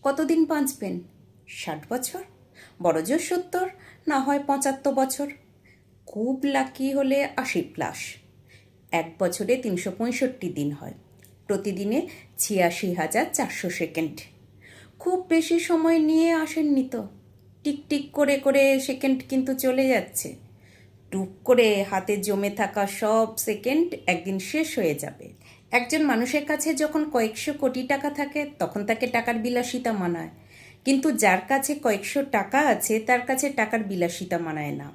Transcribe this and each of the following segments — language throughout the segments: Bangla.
কতদিন বাঁচবেন? 60 বছর, বড়জোর 70, না হয় 75 বছর। খুব লাকি হলে 80+। 1 বছরে 365 দিন হয়, প্রতিদিনে 86,400 সেকেন্ড। খুব বেশি সময় নিয়ে আসেননি তো। টিক টিক করে করে সেকেন্ড কিন্তু চলে যাচ্ছে। টুক করে হাতে জমে থাকা সব সেকেন্ড একদিন শেষ হয়ে যাবে। একজন মানুষের কাছে যখন কয়েকশো কোটি টাকা থাকে তখন তাকে টাকার বিলাসিতা মানায়, কিন্তু যার কাছে কয়েকশো টাকা আছে তার কাছে টাকার বিলাসিতা মানায় না।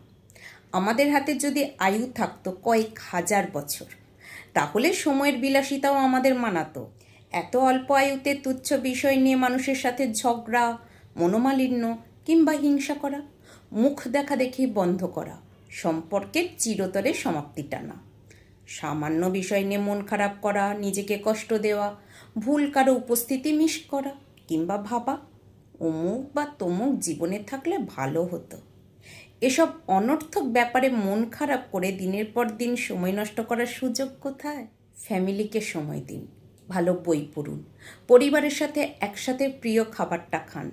আমাদের হাতে যদি আয়ু থাকতো কয়েক হাজার বছর, তাহলে সময়ের বিলাসিতাও আমাদের মানাতো। এত অল্প আয়ুতে তুচ্ছ বিষয় নিয়ে মানুষের সাথে ঝগড়া, মনোমালিন্য কিংবা হিংসা করা, মুখ দেখা দেখি বন্ধ করা, সম্পর্কের চিরতরে সমাপ্তি টানা। সামান্য বিষয় নিয়ে মন খারাপ করা, নিজেকে কষ্ট দেওয়া, ভুল কারো উপস্থিতি মিস করা কিংবা ভাবা অমুক বা তমুক জীবনে থাকলে ভালো হতো। এসব অনর্থক ব্যাপারে মন খারাপ করে দিনের পর দিন সময় নষ্ট করার সুযোগ কোথায়? ফ্যামিলিকে সময় দিন, ভালো বই পড়ুন, পরিবারের সাথে একসাথে প্রিয় খাবারটা খান,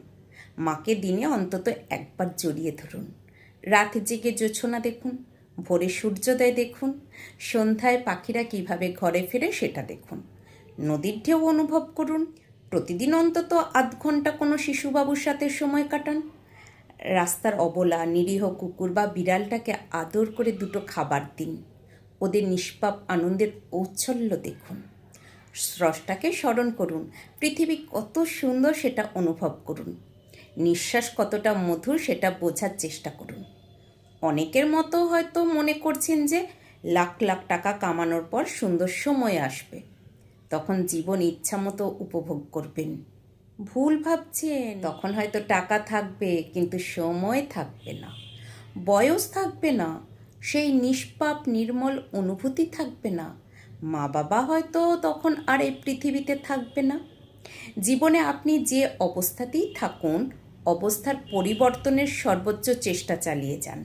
মাকে দিনে অন্তত একবার জড়িয়ে ধরুন, রাত জেগে জোছনা দেখুন, ভোরে সূর্যোদয় দেখুন, সন্ধ্যায় পাখিরা কিভাবে ঘরে ফেরে সেটা দেখুন, নদীর ঢেউ অনুভব করুন, প্রতিদিন অন্তত আধ ঘন্টা কোনো শিশুবাবুর সাথে সময় কাটান, রাস্তার অবলা নিরীহ কুকুর বা বিড়ালটাকে আদর করে দুটো খাবার দিন, ওদের নিষ্পাপ আনন্দের ঔচ্ছল্য দেখুন, স্রষ্টাকে স্মরণ করুন, পৃথিবী কত সুন্দর সেটা অনুভব করুন, নিঃশ্বাস কতটা মধুর সেটা বোঝার চেষ্টা করুন। অনেকের মতো হয়তো মনে করছেন যে লাখ লাখ টাকা কামানোর পর সুন্দর সময় আসবে, তখন জীবন ইচ্ছামতো উপভোগ করবেন। ভুল ভাবছেন। তখন হয়তো টাকা থাকবে কিন্তু সময় থাকবে না, বয়স থাকবে না, সেই নিষ্পাপ নির্মল অনুভূতি থাকবে না, মা বাবা হয়তো তখন আর এই পৃথিবীতে থাকবে না। জীবনে আপনি যে অবস্থাতেই থাকুন, অবস্থার পরিবর্তনের সর্বোচ্চ চেষ্টা চালিয়ে যান,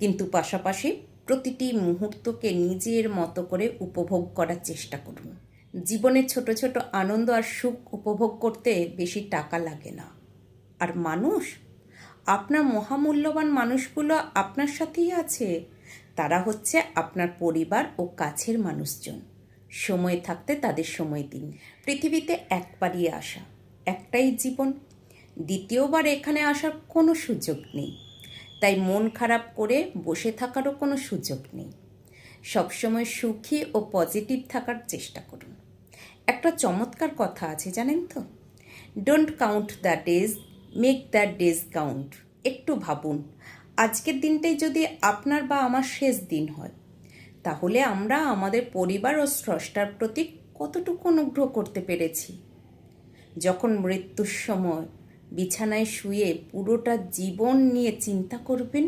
কিন্তু পাশাপাশি প্রতিটি মুহূর্তকে নিজের মতো করে উপভোগ করার চেষ্টা করুন। জীবনের ছোট ছোট আনন্দ আর সুখ উপভোগ করতে বেশি টাকা লাগে না। আর মানুষ, আপনার মহামূল্যবান মানুষগুলো আপনার সাথেই আছে। তারা হচ্ছে আপনার পরিবার ও কাছের মানুষজন। সময় থাকতে তাদের সময় দিন। পৃথিবীতে একবারই আসা, একটাই জীবন, দ্বিতীয়বার এখানে আসার কোনো সুযোগ নেই। তাই মন খারাপ করে বসে থাকারও কোনো সুযোগ নেই। সবসময় সুখী ও পজিটিভ থাকার চেষ্টা করুন। একটা চমৎকার কথা আছে জানেন তো, don't count the days, make the days count. একটু ভাবুন, আজকের দিনটাই যদি আপনার বা আমার শেষ দিন হয়, তাহলে আমরা আমাদের পরিবার ও স্রষ্টার প্রতি কতটুকু অনুগ্রহ করতে পেরেছি। যখন মৃত্যুর সময় বিছানায় শুয়ে পুরোটা জীবন নিয়ে চিন্তা করবেন,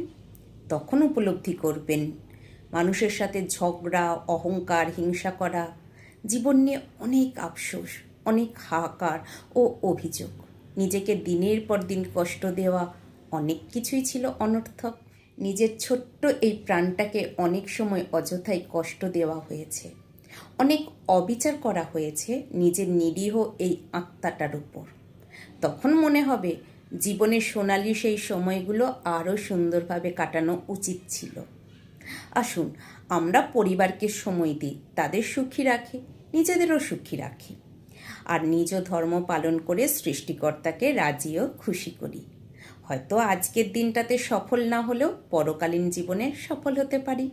তখন উপলব্ধি করবেন মানুষের সাথে ঝগড়া, অহংকার, হিংসা করা, জীবন নিয়ে অনেক আফসোস, অনেক হাহাকার ও অভিযোগ, নিজেকে দিনের পর দিন কষ্ট দেওয়া, অনেক কিছুই ছিল অনর্থক। নিজের ছোট্ট এই প্রাণটাকে অনেক সময় অযথাই কষ্ট দেওয়া হয়েছে, অনেক অবিচার করা হয়েছে নিজের নিরীহ এই আত্মাটার উপর। তখন মনে হবে জীবনের সোনালি সেই সময়গুলো আরও সুন্দরভাবে কাটানো উচিত ছিল। আসুন আমরা পরিবারকে সময় দিই, তাদের সুখী রাখি, নিজেদেরও সুখী রাখি, আর নিজ ধর্ম পালন করে সৃষ্টিকর্তাকে রাজি ও খুশি করি। হয়তো আজকের দিনটাতে সফল না হলেও পরকালীন জীবনে সফল হতে পারি।